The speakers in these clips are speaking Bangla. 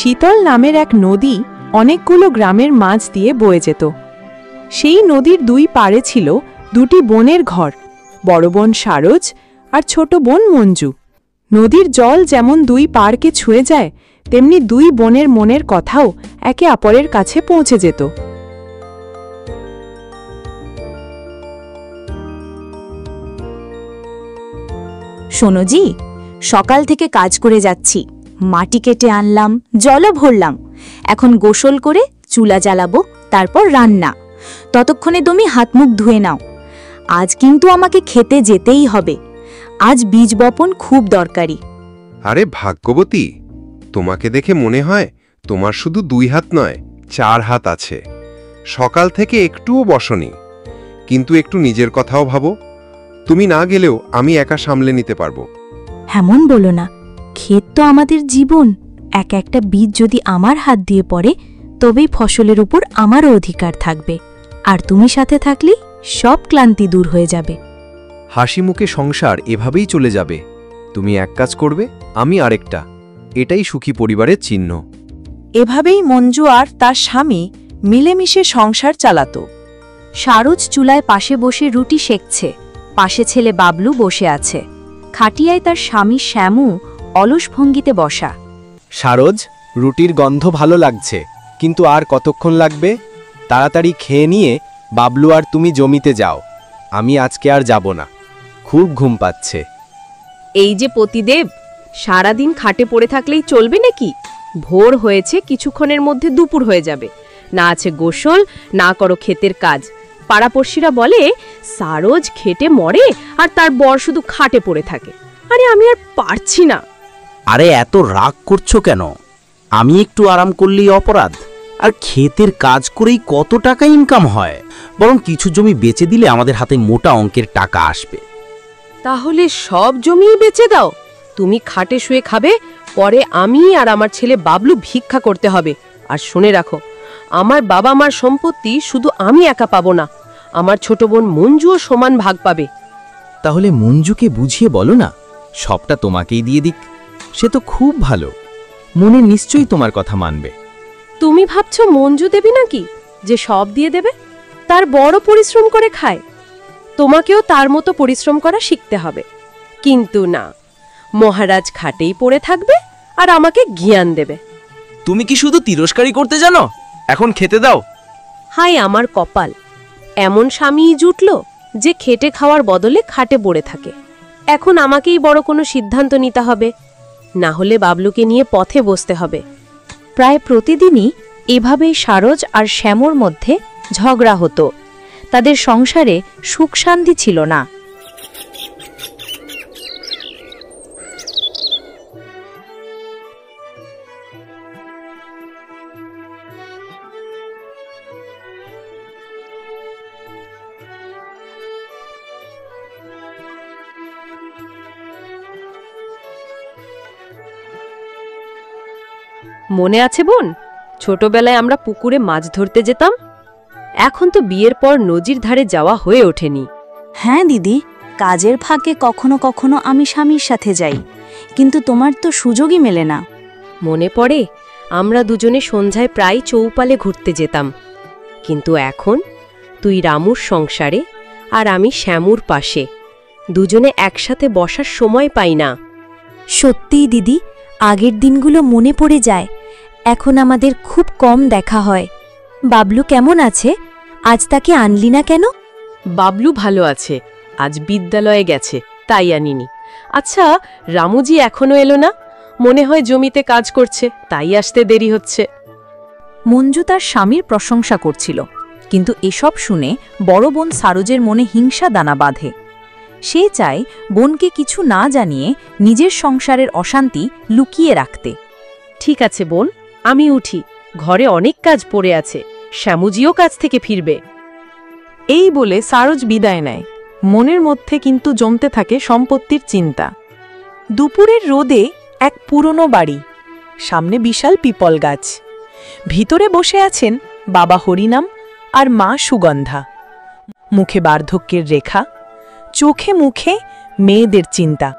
শীতল নামের এক নদী অনেকগুলো গ্রামের মাঝ দিয়ে বয়ে যেত। সেই নদীর দুই পাড়ে ছিল দুটি বোনের ঘর, বড় বোন সারজ আর ছোট বোন মঞ্জু। নদীর জল যেমন দুই পাড়কে ছুঁয়ে যায়, তেমনি দুই বোনের মনের কথাও একে অপরের কাছে পৌঁছে যেত। শোনো জি, সকাল থেকে কাজ করে যাচ্ছি, মাটি কেটে আনলাম, জলও ভরলাম। এখন গোসল করে চুলা জ্বালাবো, তারপর রান্না। ততক্ষণে তুমি হাত মুখ ধুয়ে নাও। আজ কিন্তু আমাকে খেতে যেতেই হবে। আজ বীজ বপন খুব দরকারি। আরে ভাগ্যবতী, তোমাকে দেখে মনে হয় তোমার শুধু 2 হাত নয় 4 হাত আছে। সকাল থেকে একটুও বসনি, কিন্তু একটু নিজের কথাও ভাবো। তুমি না গেলেও আমি একা সামলে নিতে পারবো। এমন বলো না, ক্ষেত তো আমাদের জীবন। এক একটা বীজ যদি আমার হাত দিয়ে পড়ে, তবেই ফসলের উপর আমারও অধিকার থাকবে। আর তুমি সাথে থাকলেই সব ক্লান্তি দূর হয়ে যাবে। হাসি মুখে সংসার এভাবেই চলে যাবে। তুমি এক কাজ করবে, আমি আরেকটা। এটাই সুখী পরিবারের চিহ্ন। এভাবেই মঞ্জু আর তার স্বামী মিলেমিশে সংসার চালাত। সারজ চুলায় পাশে বসে রুটি সেঁকছে, পাশে ছেলে বাবলু বসে আছে। খাটিয়ায় তার স্বামী শ্যামু অলস ভঙ্গিতে বসা। সারজ, রুটির গন্ধ ভালো লাগছে, কিন্তু আর কতক্ষণ লাগবে? তাড়াতাড়ি খেয়ে নিয়ে বাবলু আর তুমি জমিতে যাও। আমি আজকে আর যাব না, খুব ঘুম পাচ্ছে। এই যে পতিদেব, সারাদিন খাটে পড়ে থাকলেই চলবে নাকি? ভোর হয়েছে, কিছুক্ষণের মধ্যে দুপুর হয়ে যাবে। না আছে গোসল, না করো ক্ষেতের কাজ। পাড়াপড়শিরা বলে সারজ খেটে মরে আর তার বর শুধু খাটে পড়ে থাকে। আরে আমি আর পারছি না। আরে এত রাগ করছো কেন? আমি একটু আরাম করলেই অপরাধ? আর ক্ষেতের কাজ করেই কত টাকা ইনকাম হয়। বরং কিছু জমি বেচে দিলে আমাদের হাতে মোটা অঙ্কের টাকা আসবে। তাহলে সব জমিই বেচে দাও। তুমি খাটে শুয়ে খাবে, পরে আমি আর আমার ছেলে বাবলু ভিক্ষা করতে হবে। আর শুনে রাখো, আমার বাবা মার সম্পত্তি শুধু আমি একা পাবো না, আমার ছোট বোন মঞ্জুও সমান ভাগ পাবে। তাহলে মঞ্জুকে বুঝিয়ে বলো না, সবটা তোমাকেই দিয়ে দিক। সে তো খুব ভালো, মনে নিশ্চয়ই তোমার কথা মানবে। তুমি ভাবছো মঞ্জু দেবে নাকি যে সব দিয়ে দেবে? তার বড় পরিশ্রম করে খায়। তোমাকেও তার মতো পরিশ্রম করা শিখতে হবে। কিন্তু না, মহারাজ খাটেই পড়ে থাকবে আর আমাকে জ্ঞান দেবে। তুমি কি শুধু তিরস্কারই করতে জানো? এখন খেতে দাও। হায় আমার কপাল, এমন স্বামীই জুটল যে খেটে খাওয়ার বদলে খাটে পড়ে থাকে। এখন আমাকেই বড় কোনো সিদ্ধান্ত নিতে হবে, না হলে বাবলুকে নিয়ে পথে বসতে হবে। প্রায় প্রতিদিনই এভাবেই সারজ আর শ্যামর মধ্যে ঝগড়া হতো। তাদের সংসারে সুখ শান্তি ছিল না। মনে আছে বোন, ছোটবেলায় আমরা পুকুরে মাছ ধরতে যেতাম? এখন তো বিয়ের পর নদীর ধারে যাওয়া হয়ে ওঠেনি। হ্যাঁ দিদি, কাজের ফাঁকে কখনো কখনো আমি স্বামীর সাথে যাই, কিন্তু তোমার তো সুযোগই মেলে না। মনে পড়ে আমরা দুজনে সন্ধ্যায় প্রায় চৌপালে ঘুরতে যেতাম। কিন্তু এখন তুই রামুর সংসারে আর আমি শ্যামুর পাশে, দুজনে একসাথে বসার সময় পাই না। সত্যিই দিদি, আগের দিনগুলো মনে পড়ে যায়। এখন আমাদের খুব কম দেখা হয়। বাবলু কেমন আছে? আজ তাকে আনলি না কেন? বাবলু ভালো আছে, আজ বিদ্যালয়ে গেছে, তাই আনিনি। আচ্ছা, রামুজি এখনো এলো না? মনে হয় জমিতে কাজ করছে, তাই আসতে দেরি হচ্ছে। মঞ্জু তার স্বামীর প্রশংসা করছিল, কিন্তু এসব শুনে বড় বোন সারজের মনে হিংসা দানা বাঁধে। সে চায় বোনকে কিছু না জানিয়ে নিজের সংসারের অশান্তি লুকিয়ে রাখতে। ঠিক আছে বোন, আমি উঠি, ঘরে অনেক কাজ পড়ে আছে, শ্যামুজিও কাজ থেকে ফিরবে। এই বলে সারজ বিদায় নেয়। মনের মধ্যে কিন্তু জমতে থাকে সম্পত্তির চিন্তা। দুপুরের রোদে এক পুরনো বাড়ি, সামনে বিশাল পিপল গাছ। ভিতরে বসে আছেন বাবা হরিনাম আর মা সুগন্ধা। মুখে বার্ধক্যের রেখা, চোখে মুখে মেয়েদের চিন্তা।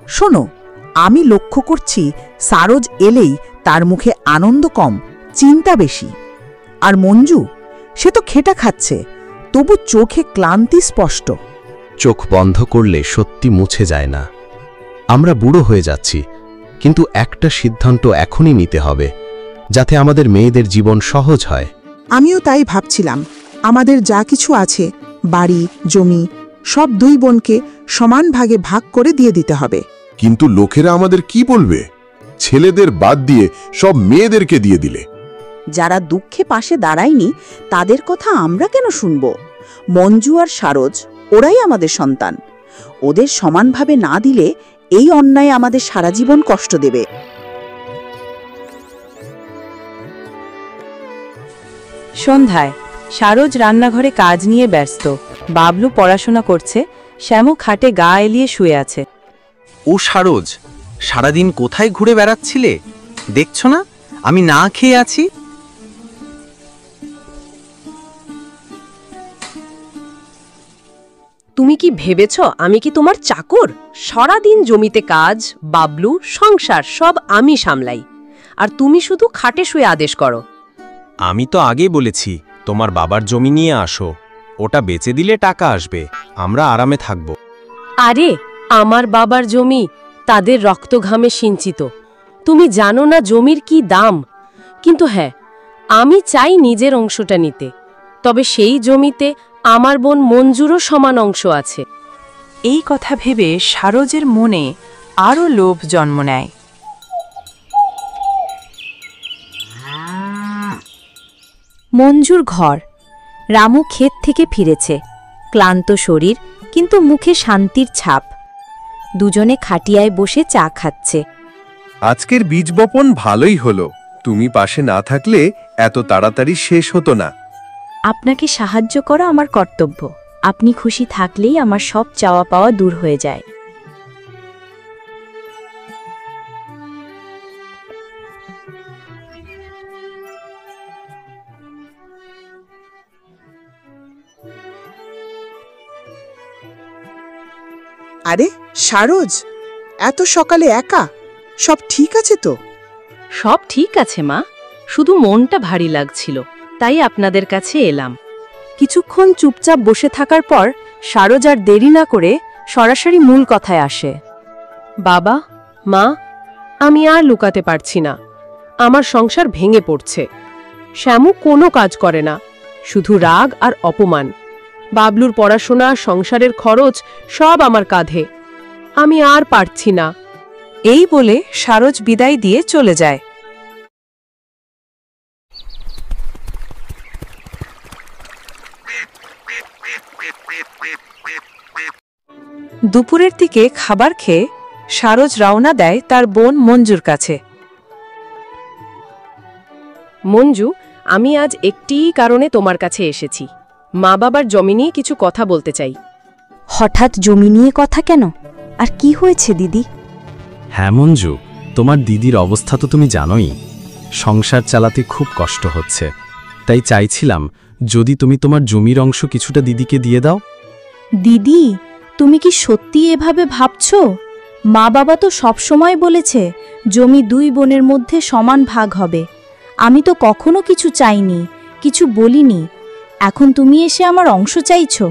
শোনো, আমি লক্ষ্য করছি সারজ এলেই তার মুখে আনন্দ কম, চিন্তা বেশি। আর মঞ্জু, সে তো খেটা খাচ্ছে, তবু চোখে ক্লান্তি স্পষ্ট। চোখ বন্ধ করলে সত্যি মুছে যায় না। আমরা বুড়ো হয়ে যাচ্ছি, কিন্তু একটা সিদ্ধান্ত এখনই নিতে হবে, যাতে আমাদের মেয়েদের জীবন সহজ হয়। আমিও তাই ভাবছিলাম, আমাদের যা কিছু আছে, বাড়ি, জমি, সব দুই বোনকে সমান ভাগে ভাগ করে দিয়ে দিতে হবে। কিন্তু লোকেরা আমাদের কি বলবে? ছেলেদের বাদ দিয়ে সব মেয়েদেরকে দিয়ে দিলে। যারা দুঃখে পাশে দাঁড়ায়নি তাদের কথা আমরা কেন শুনব? মঞ্জু আর সারজ, ওরাই আমাদের সন্তান। ওদের সমানভাবে না দিলে এই অন্যায় আমাদের সারা জীবন কষ্ট দেবে। সন্ধ্যায় সারজ রান্নাঘরে কাজ নিয়ে ব্যস্ত, বাবলু পড়াশোনা করছে, শ্যামু খাটে গা এলিয়ে শুয়ে আছে। ও সারোজ, সারাদিন কোথায় ঘুরে বেড়াচ্ছিলে? দেখছো না আমি না খেয়ে আছি? তুমি কি ভেবেছ আমি কি তোমার চাকর? সারাদিন জমিতে কাজ, বাবলু, সংসার সব আমি সামলাই, আর তুমি শুধু খাটে শুয়ে আদেশ করো। আমি তো আগেই বলেছি তোমার বাবার জমি নিয়ে আসো, ওটা বেচে দিলে টাকা আসবে, আমরা আরামে থাকব। আরে আমার বাবার জমি তাদের রক্ত ঘামে সিঞ্চিত, তুমি জানো না জমির কি দাম। কিন্তু হ্যাঁ, আমি চাই নিজের অংশটা নিতে, তবে সেই জমিতে আমার বোন মঞ্জুরও সমান অংশ আছে। এই কথা ভেবে সারজের মনে আরও লোভ জন্ম নেয়। মঞ্জুর ঘর। রামু ক্ষেত থেকে ফিরেছে, ক্লান্ত শরীর, কিন্তু মুখে শান্তির ছাপ। দুজনে খাটিয়ায় বসে চা খাচ্ছে। আজকের বীজ বপন ভালোই হলো, তুমি পাশে না থাকলে এত তাড়াতাড়ি শেষ হতো না। আপনাকে সাহায্য করা আমার কর্তব্য। আপনি খুশি থাকলেই আমার সব চাওয়া পাওয়া দূর হয়ে যায়। আরে সারজ, এত সকালে একা? সব ঠিক আছে তো? সব ঠিক আছে মা, শুধু মনটা ভারী লাগছিল, তাই আপনাদের কাছে এলাম। কিছুক্ষণ চুপচাপ বসে থাকার পর সারজ আর দেরি না করে সরাসরি মূল কথায় আসে। বাবা, মা, আমি আর লুকাতে পারছি না, আমার সংসার ভেঙে পড়ছে। শ্যামু কোনো কাজ করে না, শুধু রাগ আর অপমান। বাবলুর পড়াশোনা, সংসারের খরচ সব আমার কাঁধে। আমি আর পারছি না। এই বলে সারজ বিদায় দিয়ে চলে যায়। দুপুরের দিকে খাবার খেয়ে সারজ রওনা দেয় তার বোন মঞ্জুর কাছে। মঞ্জু, আমি আজ একটিই কারণে তোমার কাছে এসেছি। মা বাবার জমি নিয়ে কিছু কথা বলতে চাই। হঠাৎ জমি নিয়ে কথা কেন? আর কি হয়েছে দিদি? হ্যাঁ মঞ্জু, তোমার দিদির অবস্থা তো তুমি জানোই। সংসার চালাতে খুব কষ্ট হচ্ছে, তাই চাইছিলাম যদি তুমি তোমার জমির অংশ কিছুটা দিদিকে দিয়ে দাও। দিদি, তুমি কি সত্যি এভাবে ভাবছো? মা বাবা তো সবসময় বলেছে জমি দুই বোনের মধ্যে সমান ভাগ হবে। আমি তো কখনো কিছু চাইনি, কিছু বলিনি। এখন তুমি এসে আমার অংশ চাইছো?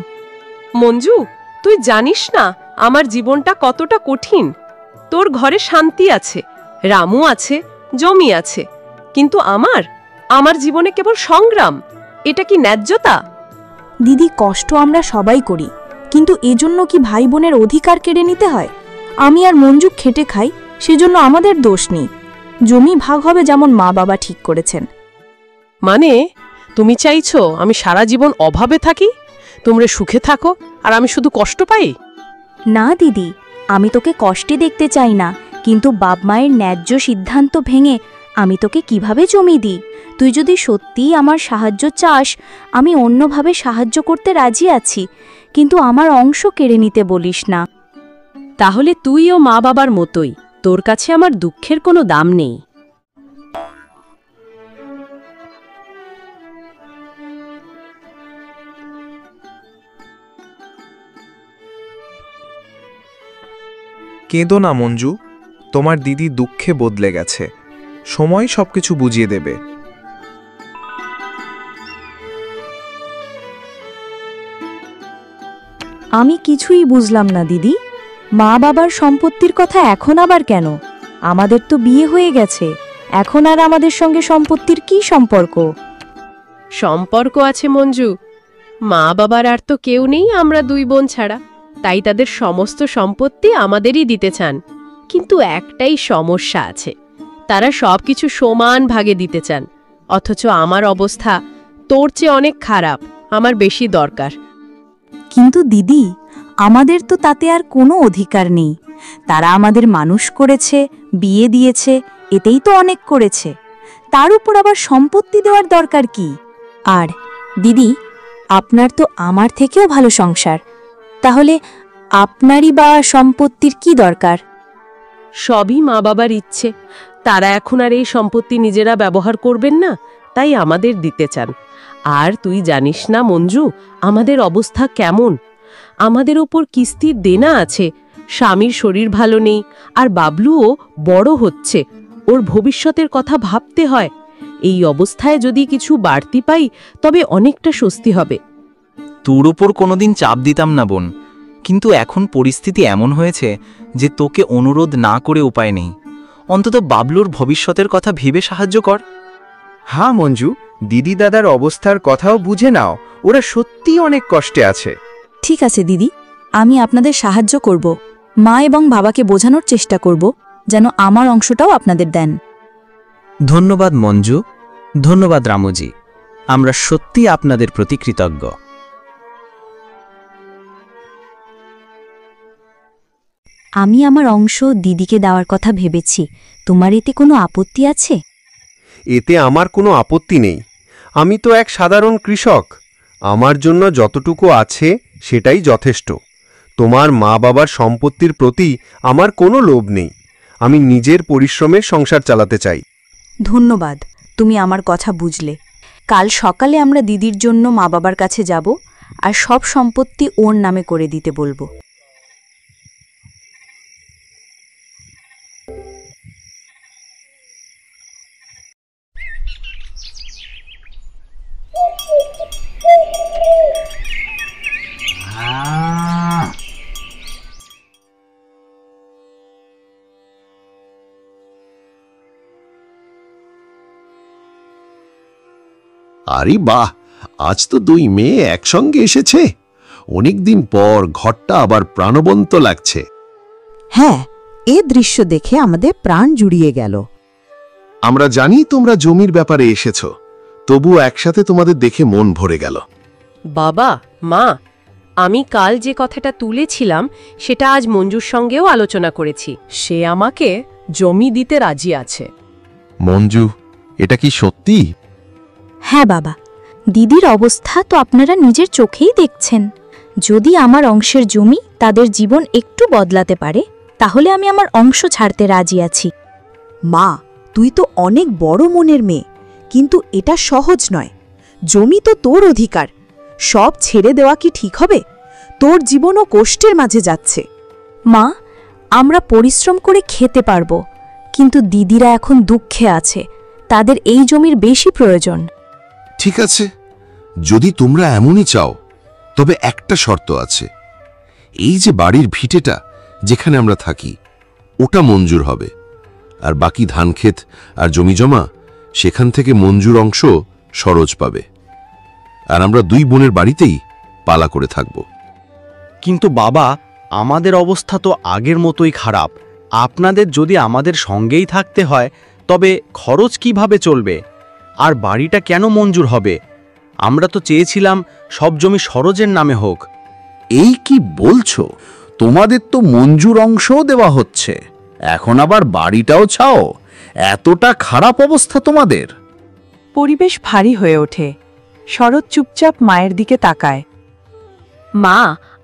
মঞ্জু, তুই জানিস না আমার জীবনটা কতটা কঠিন। তোর ঘরে শান্তি আছে, রামু আছে, জমি আছে, কিন্তু আমার জীবনে কেবল সংগ্রাম। এটা কি ন্যায্যতা? দিদি, কষ্ট আমরা সবাই করি, কিন্তু এজন্য কি ভাই বোনের অধিকার কেড়ে নিতে হয়? আমি আর মঞ্জু খেটে খাই, সেজন্য আমাদের দোষ নেই। জমি ভাগ হবে যেমন মা বাবা ঠিক করেছেন। মানে তুমি চাইছো আমি সারা জীবন অভাবে থাকি, তোমরা সুখে থাকো আর আমি শুধু কষ্ট পাই? না দিদি, আমি তোকে কষ্টে দেখতে চাই না, কিন্তু বাপ মায়ের ন্যায্য সিদ্ধান্ত ভেঙে আমি তোকে কিভাবে জমি দিই? তুই যদি সত্যিই আমার সাহায্য চাস, আমি অন্যভাবে সাহায্য করতে রাজি আছি, কিন্তু আমার অংশ কেড়ে নিতে বলিস না। তাহলে তুইও মা বাবার মতোই, তোর কাছে আমার দুঃখের কোনো দাম নেই। কেঁদো না মঞ্জু, তোমার দিদি দুঃখে বদলে গেছে। সময় সবকিছু বুঝিয়ে দেবে। আমি কিছুই বুঝলাম না দিদি, মা বাবার সম্পত্তির কথা এখন আবার কেন? আমাদের তো বিয়ে হয়ে গেছে, এখন আর আমাদের সঙ্গে সম্পত্তির কি সম্পর্ক? সম্পর্ক আছে মঞ্জু, মা বাবার আর তো কেউ নেই আমরা দুই বোন ছাড়া, তাই তাদের সমস্ত সম্পত্তি আমাদেরই দিতে চান। কিন্তু একটাই সমস্যা আছে, তারা সবকিছু সমান ভাগে দিতে চান, অথচ আমার অবস্থা তোর চেয়ে অনেক খারাপ, আমার বেশি দরকার। কিন্তু দিদি, আমাদের তো তাতে আর কোনো অধিকার নেই। তারা আমাদের মানুষ করেছে, বিয়ে দিয়েছে, এতেই তো অনেক করেছে, তার উপর আবার সম্পত্তি দেওয়ার দরকার কি? আর দিদি, আপনার তো আমার থেকেও ভালো সংসার, তাহলে আপনারই বা সম্পত্তির কি দরকার? সবই মা বাবার ইচ্ছে, তারা এখন আর এই সম্পত্তি নিজেরা ব্যবহার করবেন না, তাই আমাদের দিতে চান। আর তুই জানিস না মঞ্জু, আমাদের অবস্থা কেমন? আমাদের ওপর কিস্তির দেনা আছে, স্বামীর শরীর ভালো নেই, আর বাবলুও বড় হচ্ছে, ওর ভবিষ্যতের কথা ভাবতে হয়। এই অবস্থায় যদি কিছু বাড়তি পাই তবে অনেকটা স্বস্তি হবে। তোর ওপর কোনোদিন চাপ দিতাম না বোন, কিন্তু এখন পরিস্থিতি এমন হয়েছে যে তোকে অনুরোধ না করে উপায় নেই। অন্তত বাবলুর ভবিষ্যতের কথা ভেবে সাহায্য কর। হ্যাঁ মঞ্জু, দিদি দাদার অবস্থার কথাও বুঝে নাও, ওরা সত্যিই অনেক কষ্টে আছে। ঠিক আছে দিদি, আমি আপনাদের সাহায্য করব, মা এবং বাবাকে বোঝানোর চেষ্টা করব যেন আমার অংশটাও আপনাদের দেন। ধন্যবাদ মঞ্জু, ধন্যবাদ রামুজি, আমরা সত্যি আপনাদের প্রতি কৃতজ্ঞ। আমি আমার অংশ দিদিকে দেওয়ার কথা ভেবেছি, তোমার এতে কোনো আপত্তি আছে? এতে আমার কোনো আপত্তি নেই, আমি তো এক সাধারণ কৃষক, আমার জন্য যতটুকু আছে সেটাই যথেষ্ট। তোমার মা বাবার সম্পত্তির প্রতি আমার কোনো লোভ নেই, আমি নিজের পরিশ্রমের সংসার চালাতে চাই। ধন্যবাদ, তুমি আমার কথা বুঝলে। কাল সকালে আমরা দিদির জন্য মা বাবার কাছে যাব আর সব সম্পত্তি ওর নামে করে দিতে বলবো। আরে বাহ, আজ তো দুই মেয়ে একসঙ্গে এসেছে, অনেকদিন পর ঘরটা আবার প্রাণবন্ত লাগছে। হ্যাঁ, এ দৃশ্য দেখে আমাদের প্রাণ জুড়িয়ে গেল। আমরা জানি তোমরা জমির ব্যাপারে এসেছো, তবু একসাথে তোমাদের দেখে মন ভরে গেল। বাবা, মা, আমি কাল যে কথাটা তুলেছিলাম সেটা আজ মঞ্জুর সঙ্গেও আলোচনা করেছি। সে আমাকে জমি দিতে রাজি আছে। মঞ্জু, এটা কি সত্যি? হ্যাঁ বাবা, দিদির অবস্থা তো আপনারা নিজের চোখেই দেখছেন। যদি আমার অংশের জমি তাদের জীবন একটু বদলাতে পারে, তাহলে আমি আমার অংশ ছাড়তে রাজি আছি। মা, তুই তো অনেক বড় মনের মেয়ে, কিন্তু এটা সহজ নয়। জমি তো তোর অধিকার, সব ছেড়ে দেওয়া কি ঠিক হবে? তোর জীবনও কষ্টের মাঝে যাচ্ছে। মা, আমরা পরিশ্রম করে খেতে পারবো, কিন্তু দিদিরা এখন দুঃখে আছে, তাদের এই জমির বেশি প্রয়োজন। ঠিক আছে, যদি তোমরা এমনই চাও, তবে একটা শর্ত আছে। এই যে বাড়ির ভিটেটা যেখানে আমরা থাকি, ওটা মঞ্জুর হবে, আর বাকি ধানক্ষেত আর জমিজমা সেখান থেকে মঞ্জুর অংশ সরোজ পাবে, আর আমরা দুই বোনের বাড়িতেই পালা করে থাকব। কিন্তু বাবা, আমাদের অবস্থা তো আগের মতোই খারাপ। আপনাদের যদি আমাদের সঙ্গেই থাকতে হয়, তবে খরচ কিভাবে চলবে? আর বাড়িটা কেন মঞ্জুর হবে? আমরা তো চেয়েছিলাম সব জমি সরোজের নামে হোক। এই কি বলছো? তোমাদের তো মঞ্জুর অংশও দেওয়া হচ্ছে, এখন আবার বাড়িটাও চাও? এতটা খারাপ অবস্থা তোমাদের? পরিবেশ ভারী হয়ে ওঠে। শরৎ চুপচাপ মায়ের দিকে তাকায়। মা,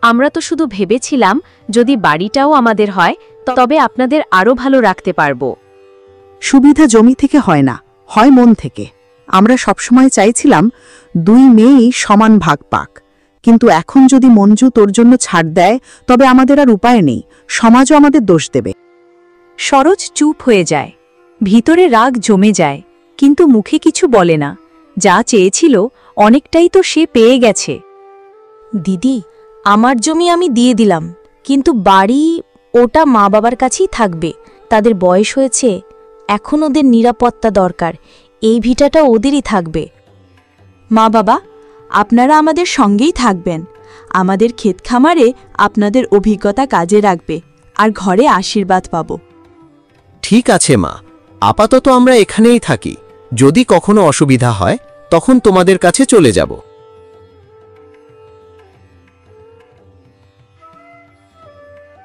আমরা তো শুধু ভেবেছিলাম যদি বাড়িটাও আমাদের হয় তবে আপনাদের আরো ভালো রাখতে পারবো। সুবিধা জমি থেকে হয় না, হয় মন থেকে। আমরা সবসময় চাইছিলাম দুই মেয়েই সমান ভাগ পাক, কিন্তু এখন যদি মঞ্জু তোর জন্য ছাড় দেয়, তবে আমাদের আর উপায় নেই, সমাজও আমাদের দোষ দেবে। সরোজ চুপ হয়ে যায়। ভিতরে রাগ জমে যায়, কিন্তু মুখে কিছু বলে না। যা চেয়েছিল অনেকটাই তো সে পেয়ে গেছে। দিদি, আমার জমি আমি দিয়ে দিলাম, কিন্তু বাড়ি ওটা মা বাবার কাছেই থাকবে। তাদের বয়স হয়েছে, এখন ওদের নিরাপত্তা দরকার। এই ভিটাটা ওদেরই থাকবে। মা বাবা, আপনারা আমাদের সঙ্গেই থাকবেন। আমাদের ক্ষেত খামারে আপনাদের অভিজ্ঞতা কাজে রাখবে, আর ঘরে আশীর্বাদ পাব। ঠিক আছে মা, আপাতত আমরা এখানেই থাকি। যদি কখনো অসুবিধা হয় তখন তোমাদের কাছে চলে যাব।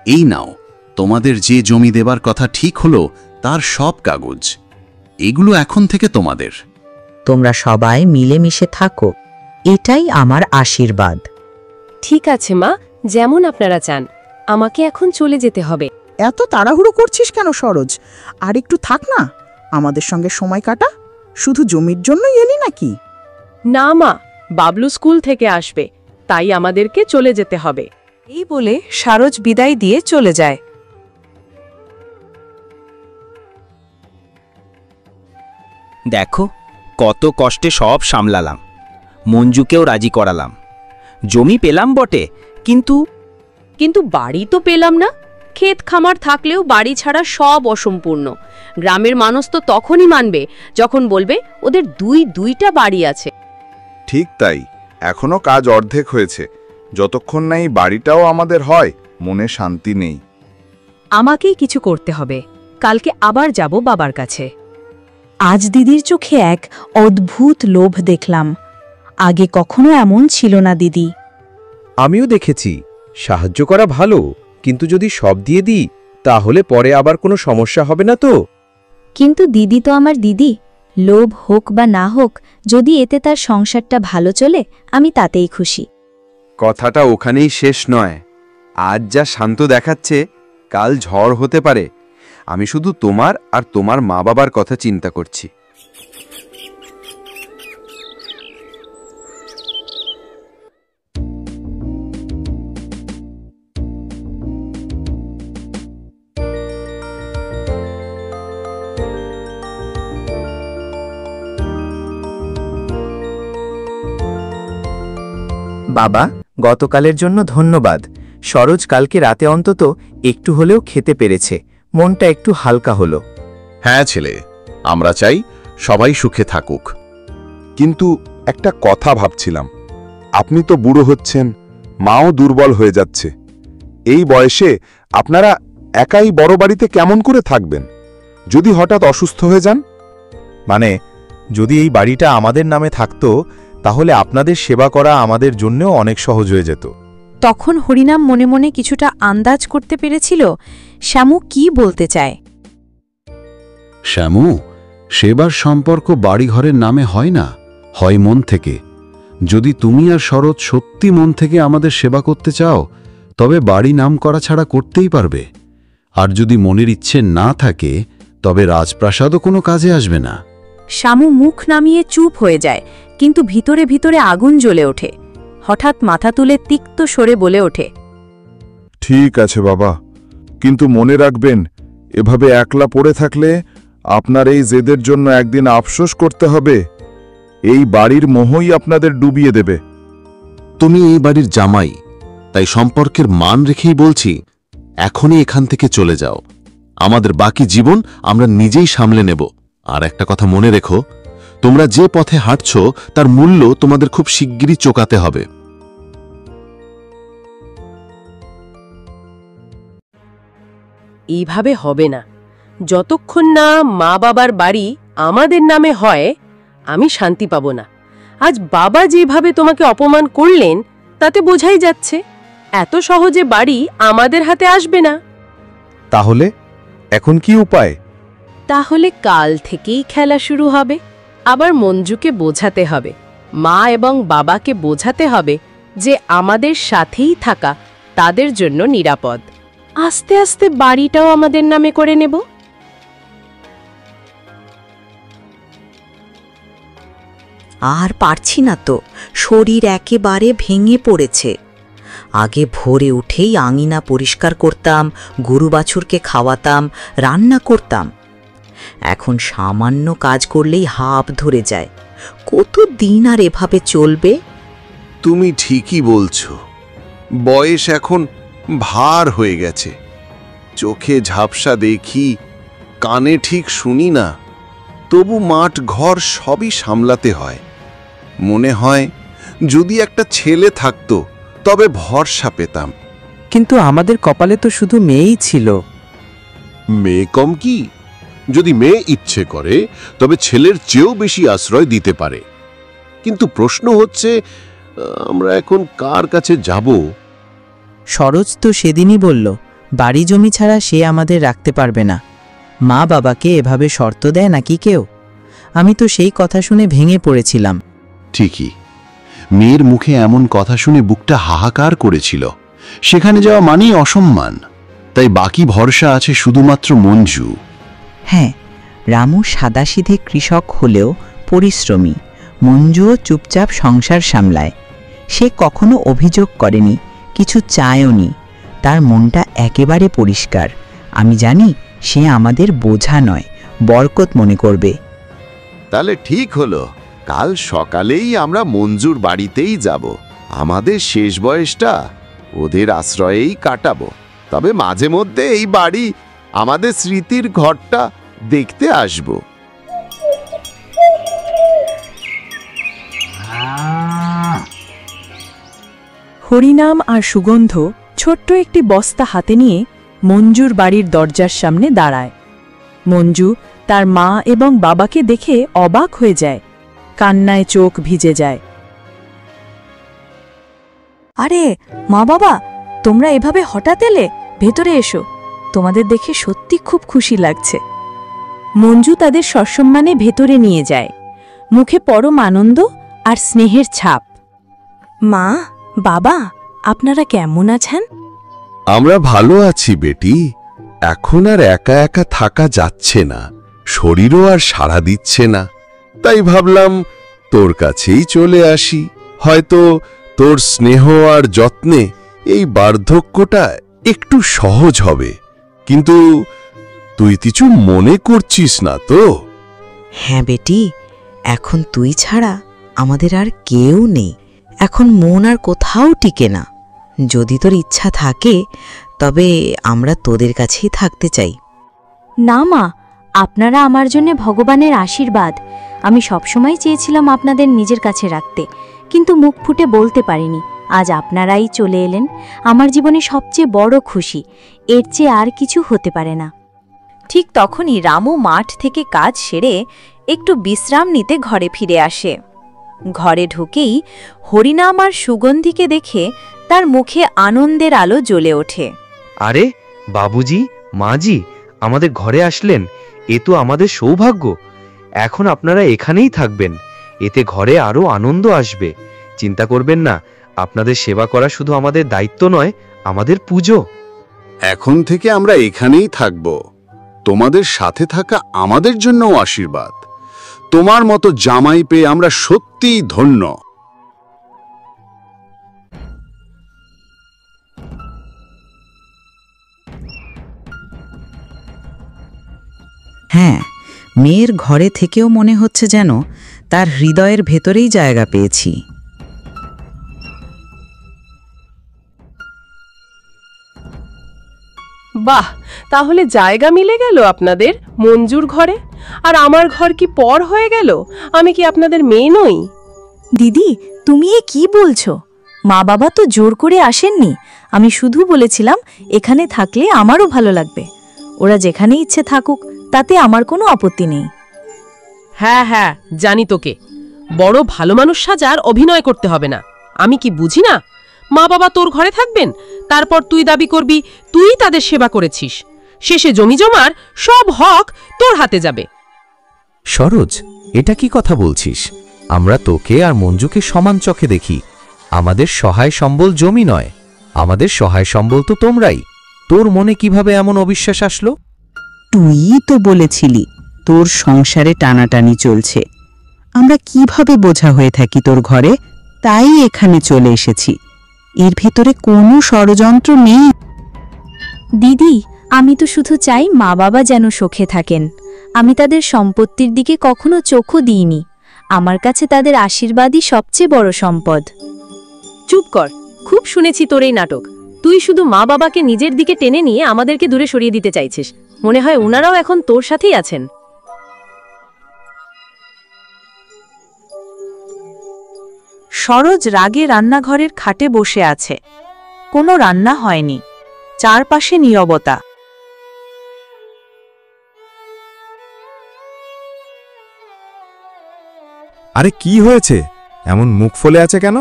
এই নাও, তোমাদের যে জমি দেবার কথা ঠিক হলো তার সব কাগজ। এগুলো এখন থেকে তোমাদের। তোমরা সবাই মিলেমিশে থাকো, এটাই আমার আশীর্বাদ। ঠিক আছে মা, যেমন আপনারা চান। আমাকে এখন চলে যেতে হবে। এত তাড়াহুড়ো করছিস কেন সরোজ? আর একটু থাক না, আমাদের সঙ্গে সময় কাটা। শুধু জমির জন্যই এলি নাকি? না মা, বাবলু স্কুল থেকে আসবে, তাই আমাদেরকে চলে যেতে হবে। এই বলে সারজ বিদায় দিয়ে চলে যায়। দেখো, কত কষ্টে সব সামলালাম, মঞ্জুকেও রাজি করালাম। জমি পেলাম বটে, কিন্তু বাড়ি তো পেলাম না। ক্ষেত খামার থাকলেও বাড়ি ছাড়া সব অসম্পূর্ণ। গ্রামের মানুষ তো তখনই মানবে যখন বলবে ওদের দুইটা বাড়ি আছে। ঠিক তাই, এখনো কাজ অর্ধেক হয়েছে। যতক্ষণ না এই বাড়িটাও আমাদের হয়, মনে শান্তি নেই। আমাকেই কিছু করতে হবে। কালকে আবার যাব বাবার কাছে। আজ দিদির চোখে এক অদ্ভুত লোভ দেখলাম। আগে কখনো এমন ছিল না দিদি। আমিও দেখেছি, সাহায্য করা ভালো, কিন্তু যদি সব দিয়ে দিই তাহলে পরে আবার কোনো সমস্যা হবে না তো? কিন্তু দিদি তো আমার দিদি। লোভ হোক বা না হোক, যদি এতে তার সংসারটা ভালো চলে, আমি তাতেই খুশি। কথাটা ওখানেই শেষ নয়। আজ যা শান্ত দেখাচ্ছে, কাল ঝড় হতে পারে। আমি শুধু তোমার আর তোমার মা বাবার কথা চিন্তা করছি। বাবা, গতকালের জন্য ধন্যবাদ। সরোজ কালকে রাতে অন্তত একটু হলেও খেতে পেরেছে, মনটা একটু হালকা হলো। হ্যাঁ ছেলে, আমরা চাই সবাই সুখে থাকুক। কিন্তু একটা কথা ভাবছিলাম, আপনি তো বুড়ো হচ্ছেন, মাও দুর্বল হয়ে যাচ্ছে। এই বয়সে আপনারা একাই বড় বাড়িতে কেমন করে থাকবেন? যদি হঠাৎ অসুস্থ হয়ে যান? মানে, যদি এই বাড়িটা আমাদের নামে থাকতো তাহলে আপনাদের সেবা করা আমাদের জন্যও অনেক সহজ হয়ে যেত। তখন হরিনাম মনে মনে কিছুটা আন্দাজ করতে পেরেছিল শ্যামু কি বলতে চায়। শ্যামু, সেবার সম্পর্ক বাড়িঘরের নামে হয় না, হয় মন থেকে। যদি তুমি আর শরৎ সত্যি মন থেকে আমাদের সেবা করতে চাও, তবে বাড়ি নাম করা ছাড়া করতেই পারবে। আর যদি মনের ইচ্ছে না থাকে, তবে রাজপ্রাসাদও কোনো কাজে আসবে না। শ্যামু মুখ নামিয়ে চুপ হয়ে যায়, কিন্তু ভিতরে ভিতরে আগুন জ্বলে ওঠে। হঠাৎ মাথা তুলে তিক্ত স্বরে বলে ওঠে, ঠিক আছে বাবা, কিন্তু মনে রাখবেন, এভাবে একলা পড়ে থাকলে আপনার এই জেদের জন্য একদিন আফসোস করতে হবে। এই বাড়ির মোহই আপনাদের ডুবিয়ে দেবে। তুমি এই বাড়ির জামাই, তাই সম্পর্কের মান রেখেই বলছি, এখনই এখান থেকে চলে যাও। আমাদের বাকি জীবন আমরা নিজেই সামলে নেব। আর একটা কথা মনে রেখো, তোমরা যে পথে হাঁটছ তার মূল্য তোমাদের খুব শিগগিরই চোকাতে হবে। এইভাবে হবে না। যতক্ষণ না মা বাবার বাড়ি আমাদের নামে হয়, আমি শান্তি পাব না। আজ বাবা যেভাবে তোমাকে অপমান করলেন, তাতে বোঝাই যাচ্ছে এত সহজে বাড়ি আমাদের হাতে আসবে না। তাহলে এখন কি উপায়? তাহলে কাল থেকেই খেলা শুরু হবে। আবার মঞ্জুকে বোঝাতে হবে, মা এবং বাবাকে বোঝাতে হবে যে আমাদের সাথেই থাকা তাদের জন্য নিরাপদ। আস্তে আস্তে বাড়িটাও আমাদের নামে করে নেব। আর পারছি না তো, শরীর একেবারে ভেঙে পড়েছে। আগে ভোরে উঠেই আঙিনা পরিষ্কার করতাম, গরু বাছুরকে খাওয়াতাম, রান্না করতাম। এখন সামান্য কাজ করলেই হাঁপ ধরে যায়। কতদিন আর এভাবে চলবে? তুমি ঠিকই বলছো, বয়স এখন ভার হয়ে গেছে। চোখে ঝাপসা দেখি, কানে ঠিক শুনি না, তবু মাঠ ঘর সবই সামলাতে হয়। মনে হয় যদি একটা ছেলে থাকতো তবে ভরসা পেতাম। কিন্তু আমাদের কপালে তো শুধু মেয়েই ছিল। মেয়ে কম কি? যদি মেয়ে ইচ্ছে করে তবে ছেলের চেয়েও বেশি আশ্রয় দিতে পারে। কিন্তু প্রশ্ন হচ্ছে, আমরা এখন কার কাছে যাব? সরোজ তো সেদিনই বলল, বাড়ি জমি ছাড়া সে আমাদের রাখতে পারবে না। মা বাবাকে এভাবে শর্ত দেয় নাকি কেউ? আমি তো সেই কথা শুনে ভেঙে পড়েছিলাম। ঠিকই, মেয়ের মুখে এমন কথা শুনে বুকটা হাহাকার করেছিল। সেখানে যাওয়া মানেই অসম্মান। তাই বাকি ভরসা আছে শুধুমাত্র মঞ্জু। হ্যাঁ, রামু সাদাসিধে কৃষক হলেও পরিশ্রমী। মঞ্জুও চুপচাপ সংসার সামলায়। সে কখনো অভিযোগ করেনি, কিছু চায়ওনি। তার মনটা একেবারে পরিষ্কার। আমি জানি সে আমাদের বোঝা নয়, বরকত মনে করবে। তাহলে ঠিক হলো, কাল সকালেই আমরা মঞ্জুর বাড়িতেই যাব। আমাদের শেষ বয়সটা ওদের আশ্রয়েই কাটাবো। তবে মাঝে মধ্যে এই বাড়ি, আমাদের স্মৃতির ঘরটা দেখতে আসব। হরিনাম আর সুগন্ধ ছোট্ট একটি বস্তা হাতে নিয়ে মঞ্জুর বাড়ির দরজার সামনে দাঁড়ায়। মঞ্জু তার মা এবং বাবাকে দেখে অবাক হয়ে যায়, কান্নায় চোখ ভিজে যায়। আরে মা বাবা, তোমরা এভাবে হঠাৎ এলে? ভেতরে এসো, তোমাদের দেখে সত্যি খুব খুশি লাগছে। মঞ্জু তাদের সসম্মানে ভেতরে নিয়ে যায়, মুখে পরম আনন্দ আর স্নেহের ছাপ। মা, বাবা, আপনারা কেমন আছেন? আমরা ভালো আছি বেটি। এখন আর একা একা থাকা যাচ্ছে না, শরীরও আর সাড়া দিচ্ছে না। তাই ভাবলাম তোর কাছেই চলে আসি। হয়তো তোর স্নেহ আর যত্নে এই বার্ধক্যটা একটু সহজ হবে। কিন্তু তুই কিছু মনে করছিস না তো? হ্যাঁ বেটি, এখন তুই ছাড়া আমাদের আর কেউ নেই। এখন মন আর কোথাও টিকে না। যদি তোর ইচ্ছা থাকে তবে আমরা তোদের কাছেই থাকতে চাই। না মা, আপনারা আমার জন্য ভগবানের আশীর্বাদ। আমি সবসময় চেয়েছিলাম আপনাদের নিজের কাছে রাখতে, কিন্তু মুখ ফুটে বলতে পারিনি। আজ আপনারাই চলে এলেন, আমার জীবনে সবচেয়ে বড় খুশি। এর চেয়ে আর কিছু হতে পারে না। ঠিক তখনই রামু মাঠ থেকে কাজ সেরে একটু বিশ্রাম নিতে ঘরে ফিরে আসে। ঘরে ঢুকেই হরিনাম আর সুগন্ধিকে দেখে তার মুখে আনন্দের আলো জ্বলে ওঠে। আরে বাবুজি, মাজি, আমাদের ঘরে আসলেন, এ তো আমাদের সৌভাগ্য। এখন আপনারা এখানেই থাকবেন, এতে ঘরে আরো আনন্দ আসবে। চিন্তা করবেন না, আপনাদের সেবা করা শুধু আমাদের দায়িত্ব নয়, আমাদের পুজো। এখন থেকে আমরা এখানেই থাকব। তোমাদের সাথে থাকা আমাদের জন্যও আশীর্বাদ। তোমার মতো জামাই পেয়ে আমরা সত্যিই ধন্য। হ্যাঁ, মেয়ের ঘরে থেকেও মনে হচ্ছে যেন তার হৃদয়ের ভেতরেই জায়গা পেয়েছি। বাহ, তাহলে জায়গা মিলে গেল আপনাদের মঞ্জুর ঘরে। আর আমার ঘর কি পর হয়ে গেল? আমি কি আপনাদের মেয়ে নই? দিদি, তুমি এ কি বলছো? মা বাবা তো জোর করে আসেননি। আমি শুধু বলেছিলাম এখানে থাকলে আমারও ভালো লাগবে। ওরা যেখানে ইচ্ছে থাকুক, তাতে আমার কোনো আপত্তি নেই। হ্যাঁ হ্যাঁ, জানি তোকে বড় ভালো মানুষ সাজার অভিনয় করতে হবে না। আমি কি বুঝি না? মা বাবা তোর ঘরে থাকবেন, তারপর তুই দাবি করবি তুই তাদের সেবা করেছিস। শেষে জমি জমার সব হক তোর হাতে যাবে। সরোজ, এটা কি কথা বলছিস? আমরা তোকে আর মঞ্জুকে সমান চোখে দেখি। আমাদের সহায় সম্বল জমি নয়, আমাদের সহায় সম্বল তো তোমরাই। তোর মনে কিভাবে এমন অবিশ্বাস আসলো? তুই তো বলেছিলি তোর সংসারে টানাটানি চলছে। আমরা কিভাবে বোঝা হয়ে থাকি তোর ঘরে, তাই এখানে চলে এসেছি। এর ভেতরে কোনো ষড়যন্ত্র নেই। দিদি, আমি তো শুধু চাই মা বাবা যেন সুখে থাকেন। আমি তাদের সম্পত্তির দিকে কখনো চোখও দিইনি। আমার কাছে তাদের আশীর্বাদই সবচেয়ে বড় সম্পদ। চুপ কর, খুব শুনেছি তোর এই নাটক। তুই শুধু মা বাবাকে নিজের দিকে টেনে নিয়ে আমাদেরকে দূরে সরিয়ে দিতে চাইছিস। মনে হয় ওনারাও এখন তোর সাথেই আছেন। সরোজ রাগে রান্নাঘরের খাটে বসে আছে। কোনো রান্না হয়নি, চারপাশে নীরবতা। আরে কি হয়েছে? এমন মুখ ফলে আছে কেন?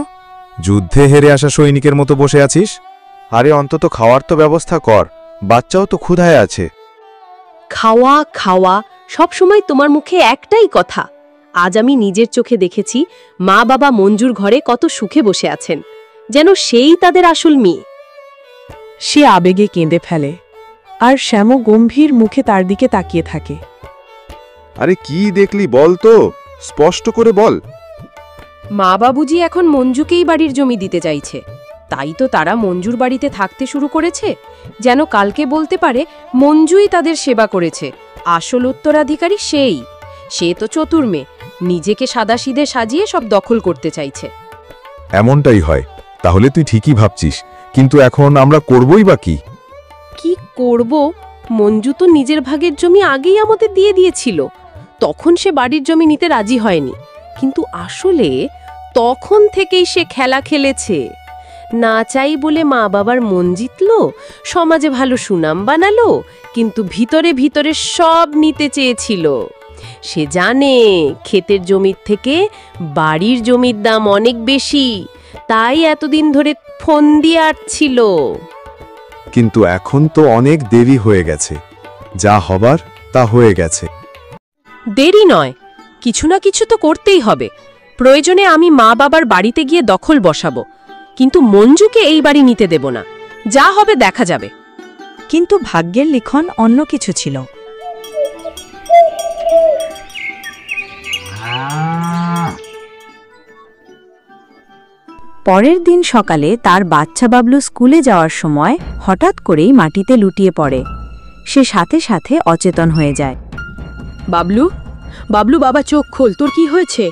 যুদ্ধে হেরে আসা সৈনিকের মতো বসে আছিস? আরে অন্তত খাওয়ার তো ব্যবস্থা কর, বাচ্চাও তো ক্ষুধায় আছে। খাওয়া খাওয়া, সব সময় তোমার মুখে একটাই কথা। আজ আমি নিজের চোখে দেখেছি মা বাবা মঞ্জুর ঘরে কত সুখে বসে আছেন, যেন সেই তাদের আসল মেয়ে। সে আবেগে কেঁদে ফেলে, আর শ্যাম গম্ভীর মুখে তার দিকে তাকিয়ে থাকে। আরে কি দেখলি বল তো, স্পষ্ট করে বল। মা বাবুজি এখন মঞ্জুকেই বাড়ির জমি দিতে চাইছে, তাই তো তারা মঞ্জুর বাড়িতে থাকতে শুরু করেছে, যেন কালকে বলতে পারে মঞ্জুই তাদের সেবা করেছে, আসল উত্তরাধিকারী সেই। সে তো চতুর মেয়ে, নিজেকে সাদাসিধে সাজিয়ে সব দখল করতে চাইছে। এমনটাই হয়, তাহলে তুই ঠিকই ভাবছিস, কিন্তু এখন আমরা করবই বা কি? কি করব? মঞ্জু তো নিজের ভাগের জমি আগেই আমাদের দিয়ে দিয়েছিল, তখন সে বাড়ির জমি নিতে রাজি হয়নি। কিন্তু আসলে তখন থেকেই সে খেলা খেলেছে। না চাই বলে মা বাবার মন জিতল, সমাজে ভালো সুনাম বানালো, কিন্তু ভিতরে ভিতরে সব নিতে চেয়েছিল। সে জানে ক্ষেতের জমির থেকে বাড়ির জমির দাম অনেক বেশি, তাই এতদিন ধরে ফোন দিয়ে আসছিল। কিন্তু এখন তো অনেক দেরি হয়ে গেছে, যা হবার তা হয়ে গেছে। দেরি নয়, কিছু না কিছু তো করতেই হবে। প্রয়োজনে আমি মা বাবার বাড়িতে গিয়ে দখল বসাবো, কিন্তু মঞ্জুকে এই বাড়ি নিতে দেব না। যা হবে দেখা যাবে। কিন্তু ভাগ্যের লিখন অন্য কিছু ছিল। পরের দিন সকালে তার বাচ্চা বাবলু স্কুলে যাওয়ার সময় হঠাৎ করেই মাটিতে লুটিয়ে পড়ে। সে সাথে সাথে অচেতন হয়ে যায়। বাবলু, বাবলু বাবা চোখ খোল, তোর কি হয়েছে?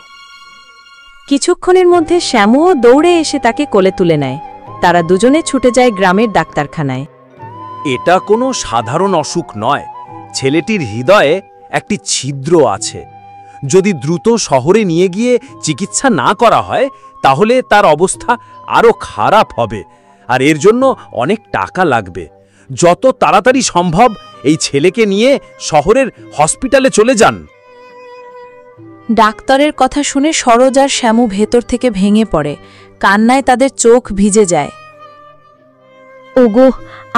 কিছুক্ষণের মধ্যে শ্যামুও দৌড়ে এসে তাকে কোলে তুলে নেয়। তারা দুজনে ছুটে যায় গ্রামের ডাক্তারখানায়। এটা কোনো সাধারণ অসুখ নয়, ছেলেটির হৃদয়ে একটি ছিদ্র আছে। যদি দ্রুত শহরে নিয়ে গিয়ে চিকিৎসা না করা হয় তাহলে তার অবস্থা আরও খারাপ হবে, আর এর জন্য অনেক টাকা লাগবে। যত তাড়াতাড়ি সম্ভব এই ছেলেকে নিয়ে শহরের হসপিটালে চলে যান। ডাক্তারের কথা শুনে সরোজ আর শ্যামু ভেতর থেকে ভেঙে পড়ে, কান্নায় তাদের চোখ ভিজে যায়। ওগো,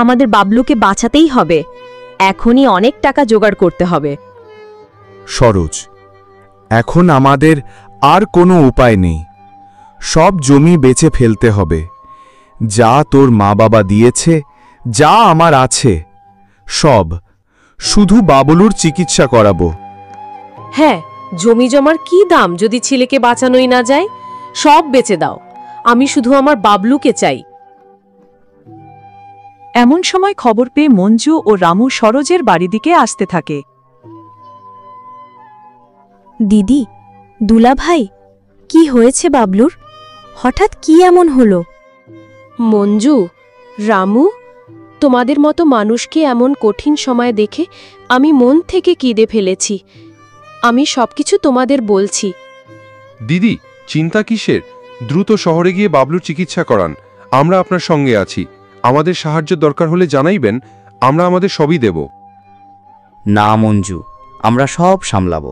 আমাদের বাবলুকে বাঁচাতেই হবে, এখনই অনেক টাকা জোগাড় করতে হবে। সরোজ, এখন আমাদের আর কোনো উপায় নেই, সব জমি বেচে ফেলতে হবে। যা তোর মা বাবা দিয়েছে, যা আমার আছে, সব, শুধু বাবলুর চিকিৎসা করাবো। হ্যাঁ, জমি জমার কি দাম যদি ছেলেকে বাঁচানোই না যায়? সব বেচে দাও, আমি শুধু আমার বাবলুকে চাই। এমন সময় খবর পেয়ে মঞ্জু ও রামু সরোজের বাড়ি দিকে আসতে থাকে। দিদি, দুলা ভাই, কি হয়েছে বাবলুর? হঠাৎ কি এমন হলো? মঞ্জু, রামু, তোমাদের মতো মানুষকে এমন কঠিন সময় দেখে আমি মন থেকে কেঁদে ফেলেছি। আমি সবকিছু তোমাদের বলছি। দিদি, চিন্তা কিসের? দ্রুত শহরে গিয়ে বাবলুর চিকিৎসা করান। আমরা আপনার সঙ্গে আছি। আমাদের সাহায্য দরকার হলে জানাইবেন, আমরা আমাদের সবই দেব। না মঞ্জু, আমরা সব সামলাবো।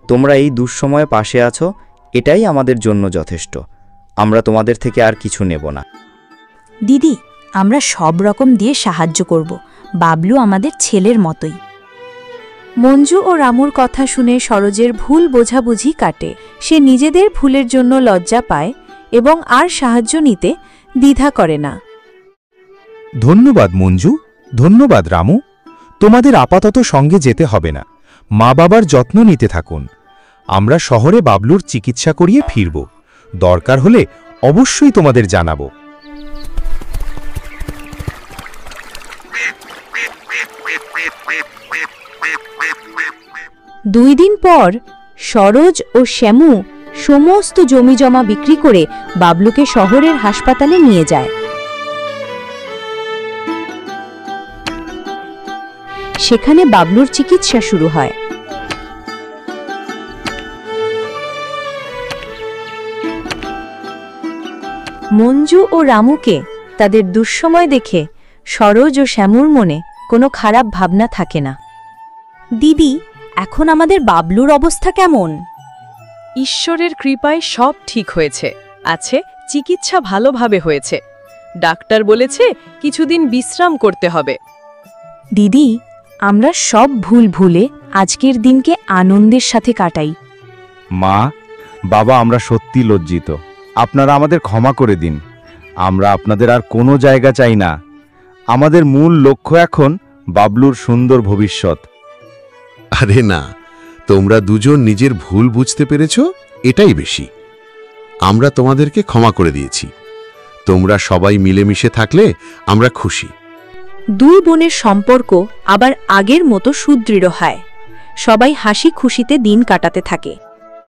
তোমরা এই দুঃসময়ে পাশে আছো, এটাই আমাদের জন্য যথেষ্ট। আমরা তোমাদের থেকে আর কিছু নেব না। দিদি, আমরা সব রকম দিয়ে সাহায্য করব। বাবলু আমাদের ছেলের মতোই। মঞ্জু ও রামুর কথা শুনে সরোজের ভুল বোঝাবুঝি কাটে। সে নিজেদের ভুলের জন্য লজ্জা পায় এবং আর সাহায্য নিতে দ্বিধা করে না। ধন্যবাদ মঞ্জু, ধন্যবাদ রামু। তোমাদের আপাতত সঙ্গে যেতে হবে না, মা বাবার যত্ন নিতে থাকুন। আমরা শহরে বাবলুর চিকিৎসা করিয়ে ফিরব। দরকার হলে অবশ্যই তোমাদের জানাবো। 2 দিন পর সরোজ ও শ্যামু সমস্ত জমিজমা বিক্রি করে বাবলুকে শহরের হাসপাতালে নিয়ে যায়। সেখানে বাবলুর চিকিৎসা শুরু হয়। মঞ্জু ও রামুকে তাদের দুঃসময় দেখে সরোজ ও শ্যামুর মনে কোনো খারাপ ভাবনা থাকে না। দিদি, এখন আমাদের বাবলুর অবস্থা কেমন? ঈশ্বরের কৃপায় সব ঠিক হয়েছে আছে, চিকিৎসা ভালোভাবে হয়েছে। ডাক্তার বলেছে কিছুদিন বিশ্রাম করতে হবে। দিদি, আমরা সব ভুল ভুলে আজকের দিনকে আনন্দের সাথে কাটাই। মা, বাবা, আমরা সত্যি লজ্জিত। আপনারা আমাদের ক্ষমা করে দিন। আমরা আপনাদের আর কোনো জায়গা চাই না। আমাদের মূল লক্ষ্য এখন বাবলুর সুন্দর ভবিষ্যৎ। আরে না, তোমরা দুজন নিজের ভুল বুঝতে পেরেছ, এটাই বেশি। আমরা তোমাদেরকে ক্ষমা করে দিয়েছি। তোমরা সবাই মিলেমিশে থাকলে আমরা খুশি। 2 বোনের সম্পর্ক আবার আগের মতো সুদৃঢ় হয়। সবাই হাসি খুশিতে দিন কাটাতে থাকে।